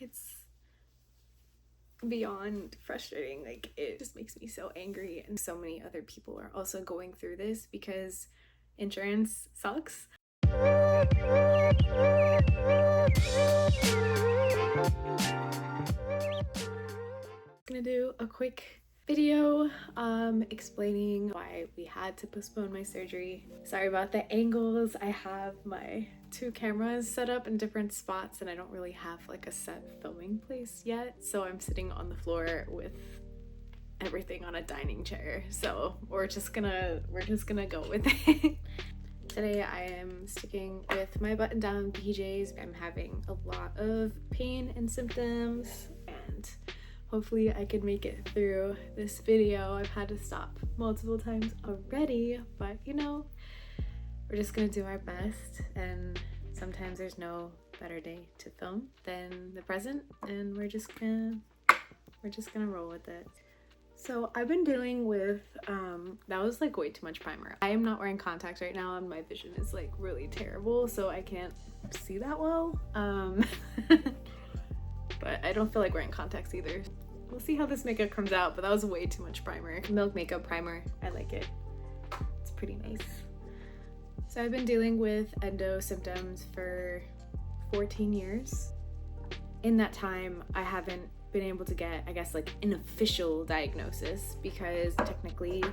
It's beyond frustrating. Like, it just makes me so angry, and so many other people are also going through this because insurance sucks. I'm gonna do a quick video explaining why we had to postpone my surgery. Sorry about the angles. I have my 2 cameras set up in different spots and I don't really have like a set filming place yet, so I'm sitting on the floor with everything on a dining chair, so we're just gonna go with it. Today I am sticking with my button-down PJs. I'm having a lot of pain and symptoms, and hopefully I can make it through this video. I've had to stop multiple times already, but you know, we're just gonna do our best, and sometimes there's no better day to film than the present, and we're just gonna roll with it. So I've been dealing with, that was like way too much primer. I am not wearing contacts right now and my vision is like really terrible, so I can't see that well. But I don't feel like wearing contacts either. We'll see how this makeup comes out, but that was way too much primer. Milk makeup primer, I like it. It's pretty nice. So I've been dealing with endo symptoms for 14 years. In that time, I haven't been able to get, I guess, like an official diagnosis, because technically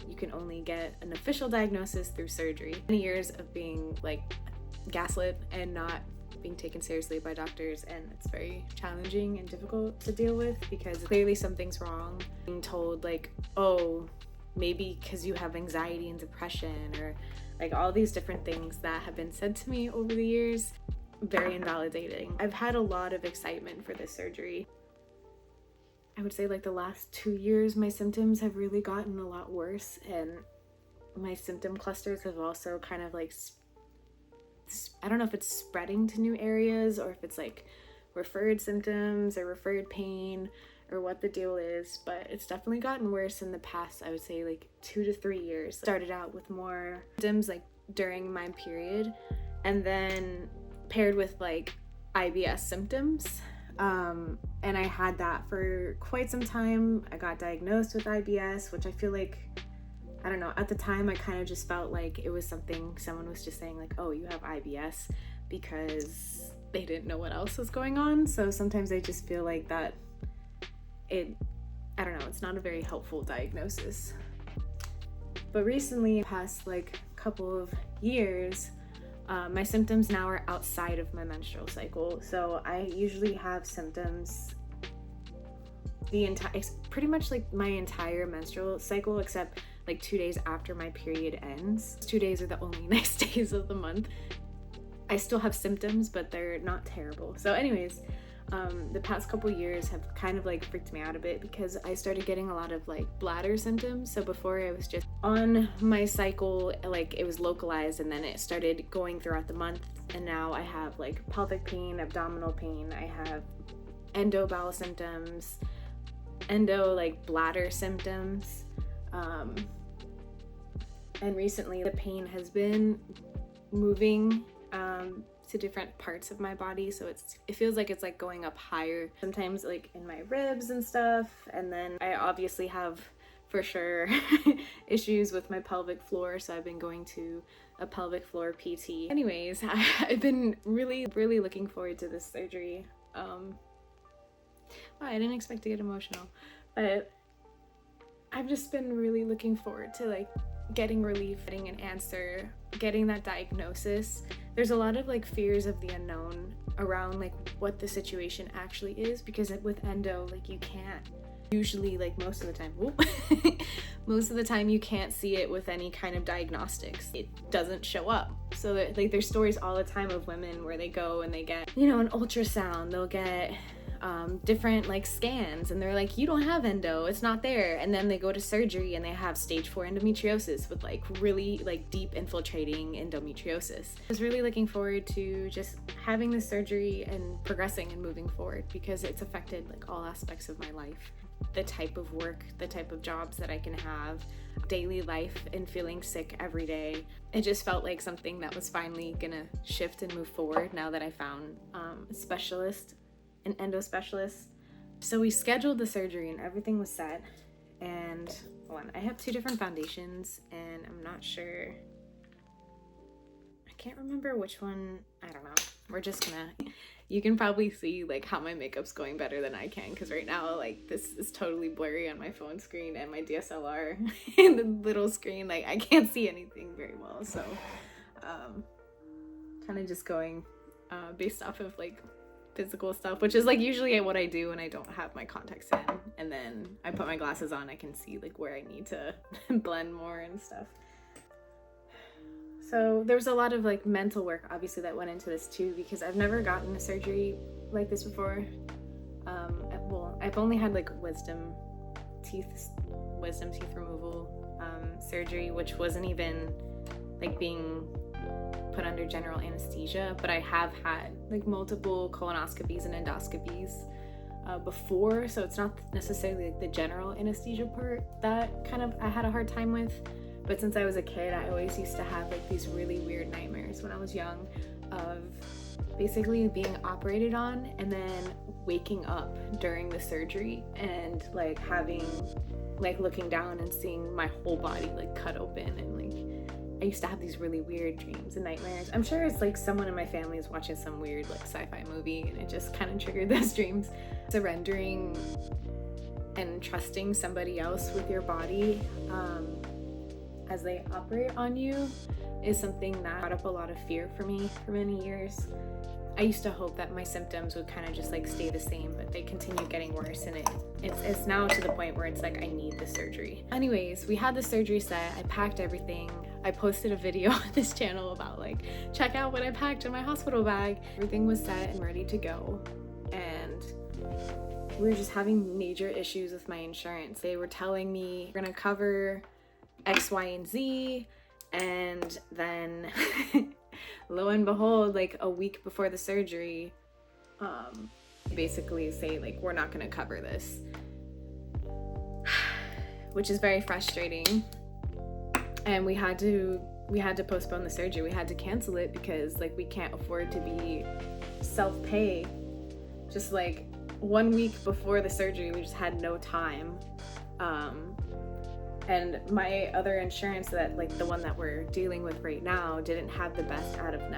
you can only get an official diagnosis through surgery. Many years of being like gaslit and not being taken seriously by doctors, and it's very challenging and difficult to deal with because clearly something's wrong. Being told like, oh, maybe because you have anxiety and depression, or like all these different things that have been said to me over the years. Very invalidating. I've had a lot of excitement for this surgery. I would say like the last 2 years my symptoms have really gotten a lot worse, and my symptom clusters have also kind of like, I don't know if it's spreading to new areas or if it's like referred symptoms or referred pain or what the deal is, but it's definitely gotten worse in the past, I would say like 2 to 3 years. Started out with more symptoms like during my period, and then paired with like IBS symptoms. And I had that for quite some time. I got diagnosed with IBS, which I feel like, I don't know, at the time I kind of just felt like it was something someone was just saying like, oh, you have IBS, because they didn't know what else was going on. So sometimes I just feel like that I don't know, it's not a very helpful diagnosis. But recently, past like couple of years, my symptoms now are outside of my menstrual cycle. So I usually have symptoms pretty much like my entire menstrual cycle, except like 2 days after my period ends. 2 days are the only nice days of the month. I still have symptoms, but they're not terrible. So anyways, the past couple years have kind of like freaked me out a bit because I started getting a lot of like bladder symptoms. So before I was just on my cycle, like it was localized, and then it started going throughout the month, and now I have like pelvic pain, abdominal pain, I have endo bowel symptoms, endo like bladder symptoms, and recently the pain has been moving to different parts of my body, so it feels like it's like going up higher, sometimes like in my ribs and stuff. And then I obviously have for sure issues with my pelvic floor, so I've been going to a pelvic floor PT. Anyways, I've been really looking forward to this surgery. Wow, I didn't expect to get emotional, but I've just been really looking forward to like getting relief, getting an answer, getting that diagnosis. There's a lot of like fears of the unknown around like what the situation actually is, because with endo, like you can't usually, like most of the time you can't see it with any kind of diagnostics. It doesn't show up. So that, like, there's stories all the time of women where they go and they get, you know, an ultrasound, they'll get different like scans, and they're like, you don't have endo, it's not there, and then they go to surgery and they have stage 4 endometriosis with like really like deep infiltrating endometriosis. I was really looking forward to just having this surgery and progressing and moving forward, because it's affected like all aspects of my life. The type of work, the type of jobs that I can have, daily life, and feeling sick every day. It just felt like something that was finally gonna shift and move forward now that I found a specialist an endo specialist. So we scheduled the surgery and everything was set. And I have 2 different foundations and I'm not sure. I can't remember which one. I don't know. We're just gonna, you can probably see like how my makeup's going better than I can, because right now like this is totally blurry on my phone screen and my DSLR and the little screen, like I can't see anything very well. So kind of just going based off of like physical stuff, which is like usually what I do when I don't have my contacts in, and then I put my glasses on, I can see like where I need to blend more and stuff. So there was a lot of like mental work obviously that went into this too, because I've never gotten a surgery like this before. I've only had like wisdom teeth removal surgery, which wasn't even like being put under general anesthesia, but I have had like multiple colonoscopies and endoscopies before, so it's not necessarily like the general anesthesia part that kind of I had a hard time with. But since I was a kid, I always used to have like these really weird nightmares when I was young of basically being operated on and then waking up during the surgery and like looking down and seeing my whole body like cut open, and like I used to have these really weird dreams and nightmares. I'm sure it's like someone in my family is watching some weird like sci-fi movie and it just kind of triggered those dreams. Surrendering and trusting somebody else with your body as they operate on you is something that brought up a lot of fear for me for many years. I used to hope that my symptoms would kind of just like stay the same, but they continue getting worse, and it's now to the point where it's like I need the surgery. Anyways, we had the surgery set. I packed everything. I posted a video on this channel about like, check out what I packed in my hospital bag. Everything was set and ready to go, and we were just having major issues with my insurance. They were telling me we're gonna cover X, Y, and Z, and then lo and behold, like a week before the surgery, basically say like, we're not gonna cover this, which is very frustrating. And we had to postpone the surgery. We had to cancel it because like we can't afford to be self-pay. Just like 1 week before the surgery, we just had no time. And my other insurance, that like the one that we're dealing with right now, didn't have the best out of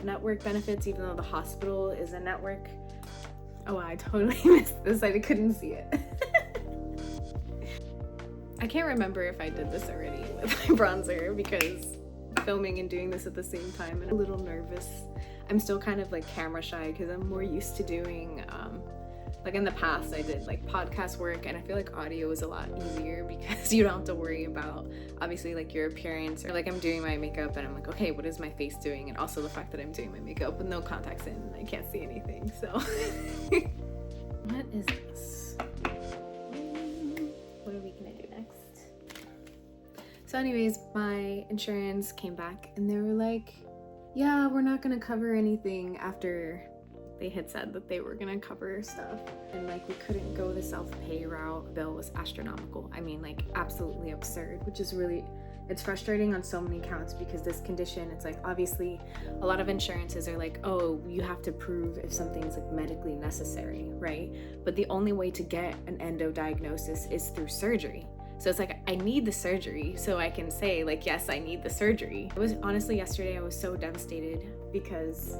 network benefits, even though the hospital is a network. Oh, I totally missed this. I couldn't see it. I can't remember if I did this already with my bronzer, because filming and doing this at the same time, and a little nervous. I'm still kind of like camera shy because I'm more used to doing like in the past I did like podcast work, and I feel like audio is a lot easier because you don't have to worry about obviously like your appearance, or like I'm doing my makeup and I'm like, okay, what is my face doing? And also the fact that I'm doing my makeup with no contacts in and I can't see anything, so what is this? What are we gonna do next? So anyways, my insurance came back and they were like, yeah, we're not gonna cover anything, after they had said that they were gonna cover stuff, and like we couldn't go the self-pay route. Bill was astronomical. I mean, like absolutely absurd, which is really, it's frustrating on so many counts, because this condition, it's like obviously a lot of insurances are like, oh, you have to prove if something's like medically necessary, right? But the only way to get an endo diagnosis is through surgery. So it's like, I need the surgery so I can say like, yes, I need the surgery. It was honestly, yesterday I was so devastated because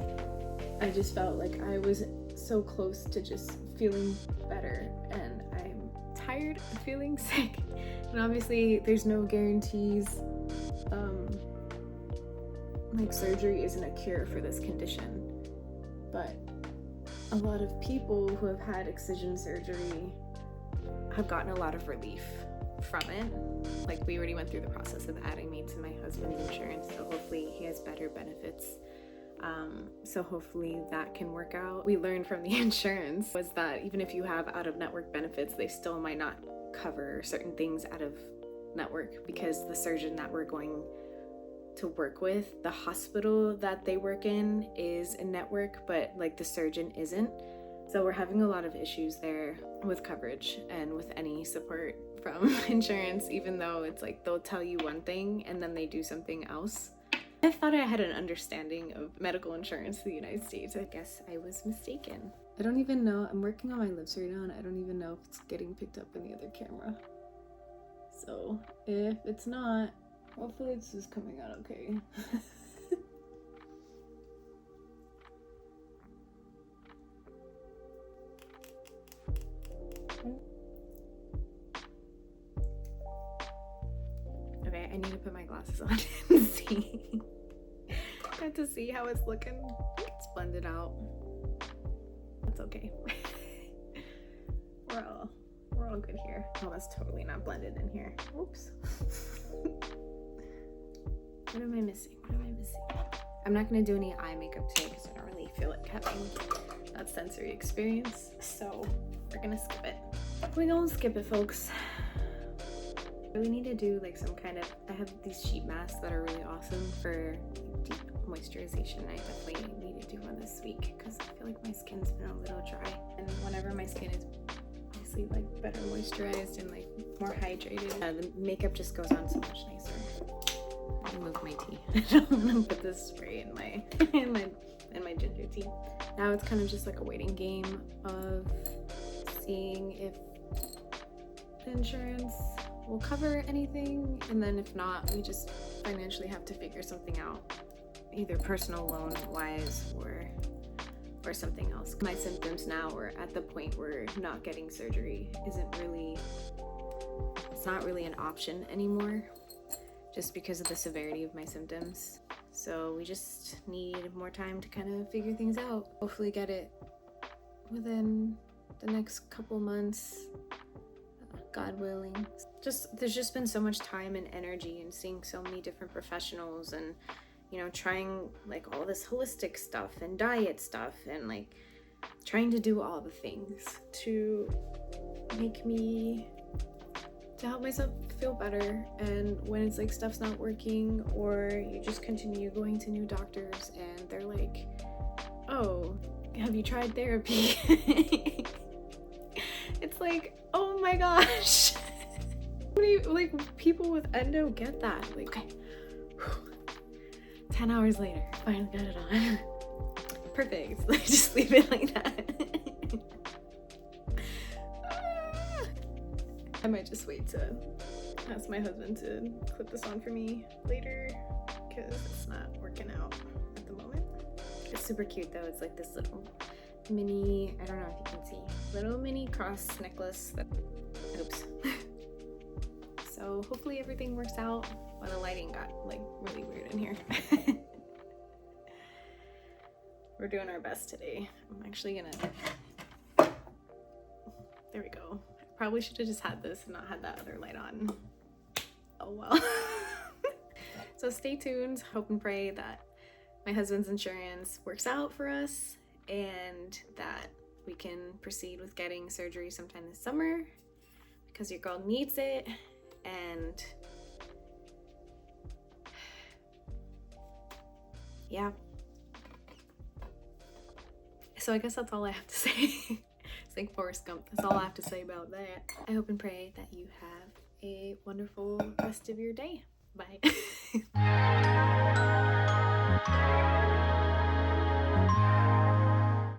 I just felt like I was so close to just feeling better, and I'm tired of feeling sick. And obviously there's no guarantees. Like surgery isn't a cure for this condition, but a lot of people who have had excision surgery have gotten a lot of relief from it. Like we already went through the process of adding me to my husband's insurance, so hopefully he has better benefits. So hopefully that can work out. We learned from the insurance was that even if you have out-of-network benefits, they still might not cover certain things out of network, because the surgeon that we're going to work with, the hospital that they work in is a network, but like the surgeon isn't. So we're having a lot of issues there with coverage and with any support from insurance, even though it's like they'll tell you one thing and then they do something else. I thought I had an understanding of medical insurance in the United States. I guess I was mistaken. I don't even know. I'm working on my lips right now and I don't even know if it's getting picked up in the other camera. So if it's not, hopefully this is coming out okay. Okay, I need to put my glasses on and see. I have to see how it's looking. I think it's blended out. That's okay. We're all good here. Oh, that's totally not blended in here. Oops. What am I missing? What am I missing? I'm not gonna do any eye makeup today because I don't really feel like having that sensory experience. So we're gonna skip it. We're gonna skip it, folks. I really need to do like some kind of, I have these sheet masks that are really awesome for deep moisturization. I definitely need to do one this week because I feel like my skin's been a little dry. And whenever my skin is obviously like better moisturized and like more hydrated, the makeup just goes on so much nicer. I'll move my tea. I don't want to put this spray in my ginger tea. Now it's kind of just like a waiting game of seeing if the insurance will cover anything, and then if not, we just financially have to figure something out, either personal loan wise or something else. My symptoms now are at the point where not getting surgery isn't really, it's not really an option anymore, just because of the severity of my symptoms. So we just need more time to kind of figure things out. Hopefully get it within the next couple months, God willing. There's just been so much time and energy and seeing so many different professionals and, you know, trying like all this holistic stuff and diet stuff and like trying to do all the things to help myself feel better. And when it's like stuff's not working or you just continue going to new doctors and they're like, oh, have you tried therapy? It's like, oh my gosh. Like people with endo get that. Like, okay, 10 hours later, finally got it on. Perfect. Like, just leave it like that. I might just wait to ask my husband to clip this on for me later because it's not working out at the moment. It's super cute though. It's like this little mini, I don't know if you can see, little mini cross necklace that, oops. So hopefully everything works out. Well, the lighting got like really weird in here. We're doing our best today. I'm actually gonna, there we go. Probably should have just had this and not had that other light on. Oh well. So stay tuned. Hope and pray that my husband's insurance works out for us and that we can proceed with getting surgery sometime this summer because your girl needs it. And yeah, so I guess that's all I have to say. It's like Forrest Gump. That's all I have to say about that. I hope and pray that you have a wonderful rest of your day. Bye.